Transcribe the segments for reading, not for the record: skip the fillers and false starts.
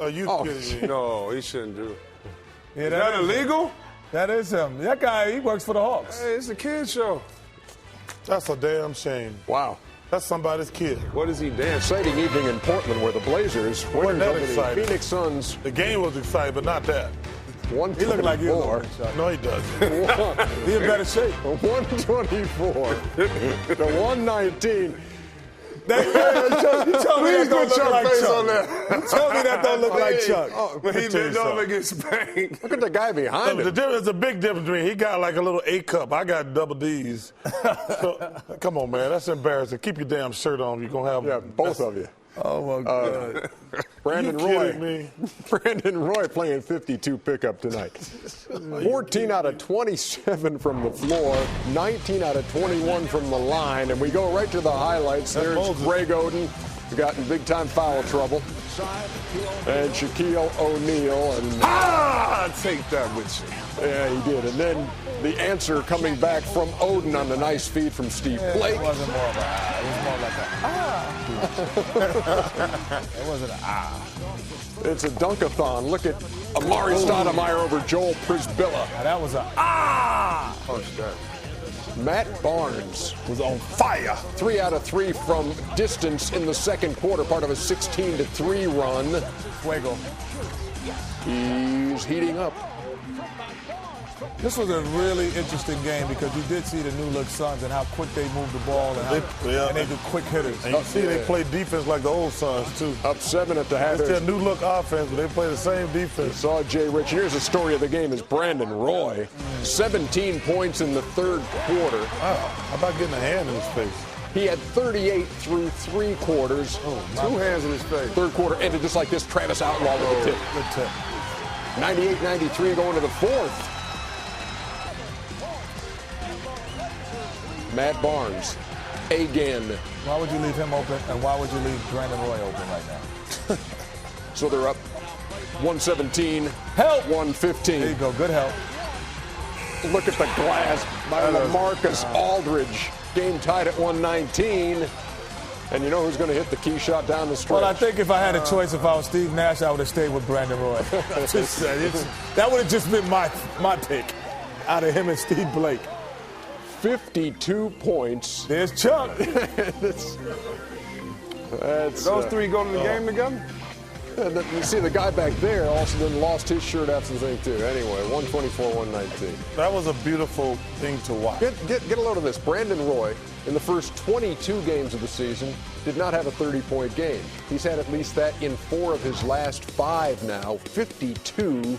Are you kidding me? No, he shouldn't do it. Yeah, Is that illegal? That is him. That guy, he works for the Hawks. Hey, it's a kid show. That's a damn shame. Wow. That's somebody's kid. What is he dancing? Exciting evening in Portland where the Blazers winners over the Phoenix Suns. The game was exciting, but not that. He looked like he was. No, he doesn't. He's in better shape. 124 to 119. You tell me that don't look like face Chuck. on that. You tell me that don't look like Chuck. But he bent over and get spanked. Look at the guy behind him. There's a big difference between he got like a little A cup. I got double D's. So, come on, man. That's embarrassing. Keep your damn shirt on. You're going to have both of you. Oh, my God. Brandon Roy. Brandon Roy playing 52 pickup tonight. 14 out of 27 from the floor, 19 out of 21 from the line. And we go right to the highlights. There's Greg Oden, who got in big-time foul trouble. And Shaquille O'Neal. And take that with you. Yeah, he did. And then the answer coming back from Oden on the nice feed from Steve Blake. It wasn't more of a it was more like a It wasn't a It's a dunk-a-thon. Look at Amari Stoudemire over Joel Prisbilla. Now that was a Punch that. Matt Barnes was on fire. 3 out of 3 from distance in the second quarter, part of a 16-3 run. Fuego. He's heating up. This was a really interesting game because you did see the new look Suns and how quick they moved the ball and they do quick hitters. And you see they play defense like the old Suns, too. Up 7 at the half. It's their new look offense, but they play the same defense. You saw Jay Rich. Here's the story of the game is Brandon Roy. 17 points in the third quarter. Wow. How about getting a hand in his face? He had 38 through 3 quarters. Two hands in his face. Third quarter ended just like this. Travis Outlaw with the tip. Good tip. 98-93 going to the fourth. Matt Barnes, again. Why would you leave him open, and why would you leave Brandon Roy open right now? So they're up 117. Help! 115. There you go. Good help. Look at the glass by LaMarcus Aldridge. Game tied at 119. And you know who's going to hit the key shot down the stretch? Well, I think if I had a choice, if I was Steve Nash, I would have stayed with Brandon Roy. That would have just been my pick out of him and Steve Blake. 52 points. There's Chuck. That's those three going to the game together? You see the guy back there also then lost his shirt after the thing, too. Anyway, 124, 119. That was a beautiful thing to watch. Get a load of this. Brandon Roy, in the first 22 games of the season, did not have a 30-point game. He's had at least that in 4 of his last 5 now. 52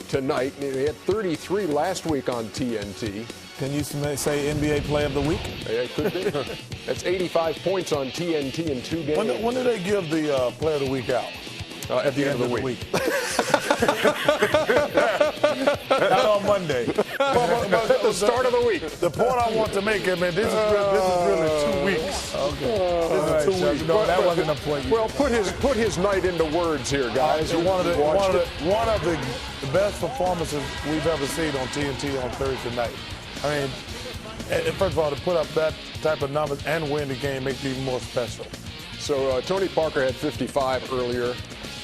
tonight. He had 33 last week on TNT. Can you say NBA Player of the Week? Yeah, it could be. That's 85 points on TNT in 2 games. When do they give the Player of the Week out? At the end of the week. Not on Monday. At the start of the week. The point I want to make is, man, this is really 2 weeks. Okay. This is 2 weeks. No, that wasn't a point. Well, put his night into words here, guys. One of the best performances we've ever seen on TNT on Thursday night. I mean, first of all, to put up that type of numbers and win the game makes it even more special. So Tony Parker had 55 earlier.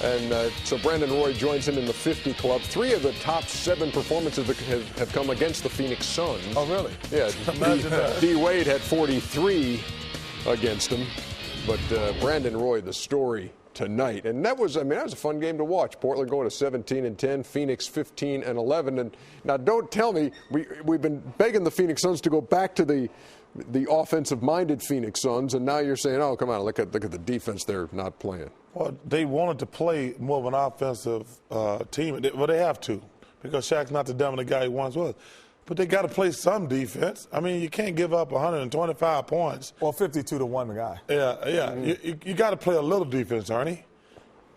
And so Brandon Roy joins him in the 50 club. 3 of the top 7 performances have come against the Phoenix Suns. Oh, really? Yeah. D. Wade had 43 against him. But Brandon Roy, the story tonight. And that was a fun game to watch. Portland going to 17-10, Phoenix 15-11. And now don't tell me we've been begging the Phoenix Suns to go back to the offensive-minded Phoenix Suns, and now you're saying, oh, come on, look at the defense they're not playing. Well, they wanted to play more of an offensive team. Well, they have to, because Shaq's not the dominant guy he once was. But they got to play some defense. I mean, you can't give up 125 points. Or 52-1 guy. Yeah. Mm-hmm. You got to play a little defense, Arnie.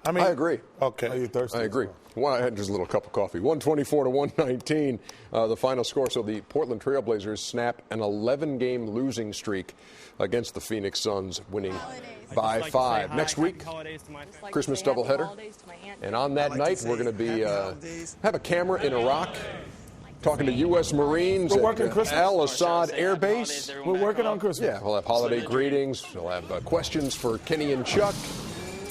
I agree. Okay. Are you thirsty? I agree. Well, I had just a little cup of coffee. 124 to 119, the final score. So the Portland Trailblazers snap an 11-game losing streak against the Phoenix Suns, winning by 5. Next week, Christmas doubleheader. And on that night, we're going to be have a camera in Iraq, talking to U.S. Marines at Al Assad Air Base. We're working on Christmas. Yeah, we'll have holiday greetings. We'll have questions for Kenny and Chuck.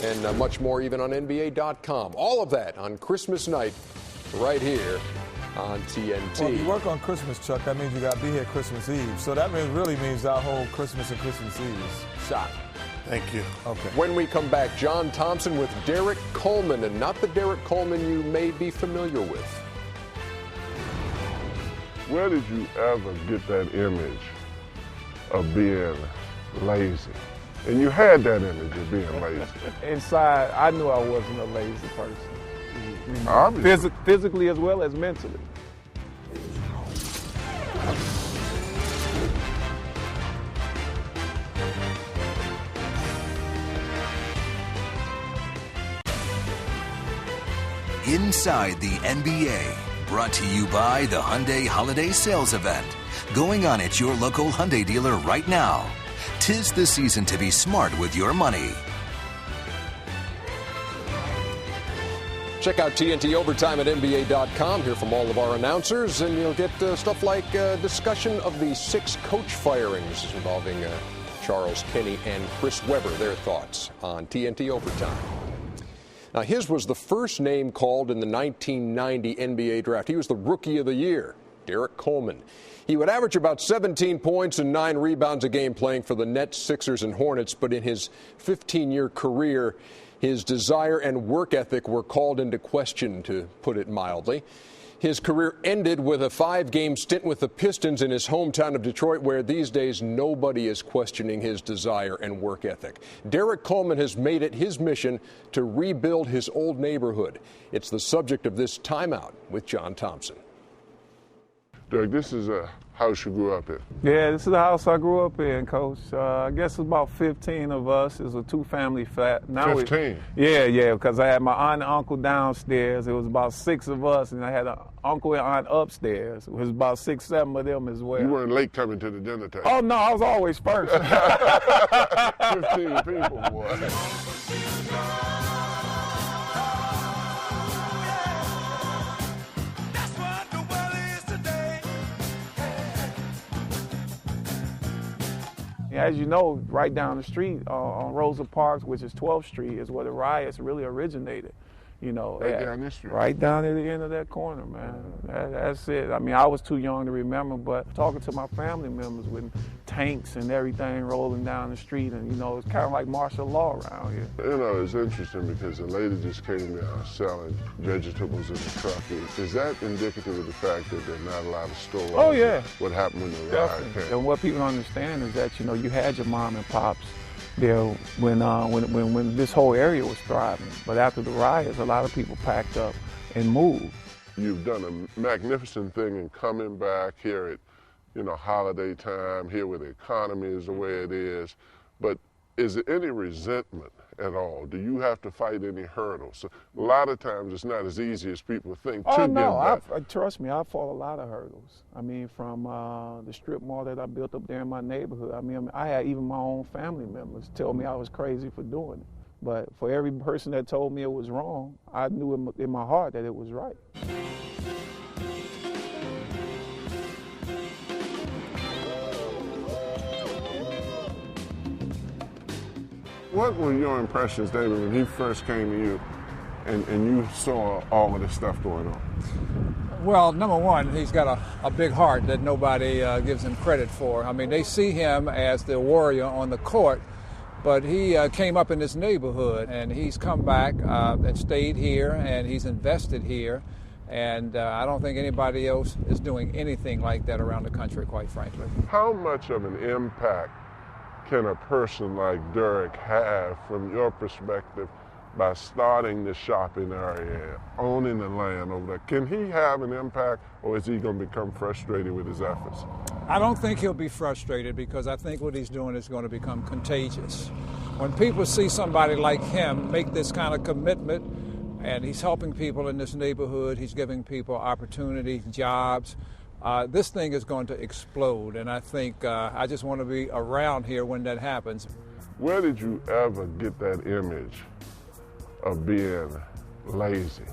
and much more even on NBA.com. All of that on Christmas night right here on TNT. Well, if you work on Christmas, Chuck, that means you got to be here Christmas Eve. So that really means our whole Christmas and Christmas Eve is shot. Thank you. Okay. When we come back, John Thompson with Derek Coleman, and not the Derek Coleman you may be familiar with. Where did you ever get that image of being lazy? And you had that image of being lazy. Inside, I knew I wasn't a lazy person. Obviously. Physically as well as mentally. Inside the NBA, brought to you by the Hyundai Holiday Sales Event, going on at your local Hyundai dealer right now. 'Tis the season to be smart with your money. Check out TNT Overtime at NBA.com. Hear from all of our announcers, and you'll get stuff like discussion of the 6 coach firings involving Charles Kenny and Chris Webber. Their thoughts on TNT Overtime. Now, his was the first name called in the 1990 NBA draft. He was the Rookie of the Year, Derek Coleman. He would average about 17 points and 9 rebounds a game playing for the Nets, Sixers, and Hornets, but in his 15-year career, his desire and work ethic were called into question, to put it mildly. His career ended with a 5-game stint with the Pistons in his hometown of Detroit, where these days nobody is questioning his desire and work ethic. Derek Coleman has made it his mission to rebuild his old neighborhood. It's the subject of this timeout with John Thompson. Derek, this is a house you grew up in. Yeah, this is the house I grew up in, Coach. I guess about 15 of us. It's a 2-family flat. Now 15? Yeah, because I had my aunt and uncle downstairs. It was about 6 of us, and I had an uncle and aunt upstairs. It was about 6, 7 of them as well. You weren't late coming to the dinner table. Oh, no, I was always first. 15 people, boy. As you know, right down the street on Rosa Parks, which is 12th Street, is where the riots really originated. You know, Right down this street. Right down at the end of that corner, man. That's it. I mean, I was too young to remember, but talking to my family members with tanks and everything rolling down the street, and, you know, it's kind of like martial law around here. You know, it's interesting because the lady just came down selling vegetables in the truck. Is that indicative of the fact that there are not a lot of stores? Oh, yeah. What happened when the riot Definitely. came? And what people don't understand is that, you know, you had your mom and pops there when this whole area was thriving. But after the riots, a lot of people packed up and moved. You've done a magnificent thing in coming back here at, you know, holiday time, here where the economy is the way it is. But is there any resentment at all? Do you have to fight any hurdles? So a lot of times it's not as easy as people think to get back. Trust me, I fought a lot of hurdles. I mean, from the strip mall that I built up there in my neighborhood. I mean, I had even my own family members tell me I was crazy for doing it. But for every person that told me it was wrong, I knew in my heart that it was right. What were your impressions, David, when he first came to you and you saw all of this stuff going on? Well, number one, he's got a big heart that nobody gives him credit for. I mean, they see him as the warrior on the court, but he came up in this neighborhood, and he's come back and stayed here, and he's invested here. And I don't think anybody else is doing anything like that around the country, quite frankly. How much of an impact can a person like Derek have, from your perspective, by starting the shopping area, owning the land over there? Can he have an impact, or is he going to become frustrated with his efforts? I don't think he'll be frustrated, because I think what he's doing is going to become contagious. When people see somebody like him make this kind of commitment, and he's helping people in this neighborhood, he's giving people opportunity, jobs, this thing is going to explode, and I think I just want to be around here when that happens. Where did you ever get that image of being lazy?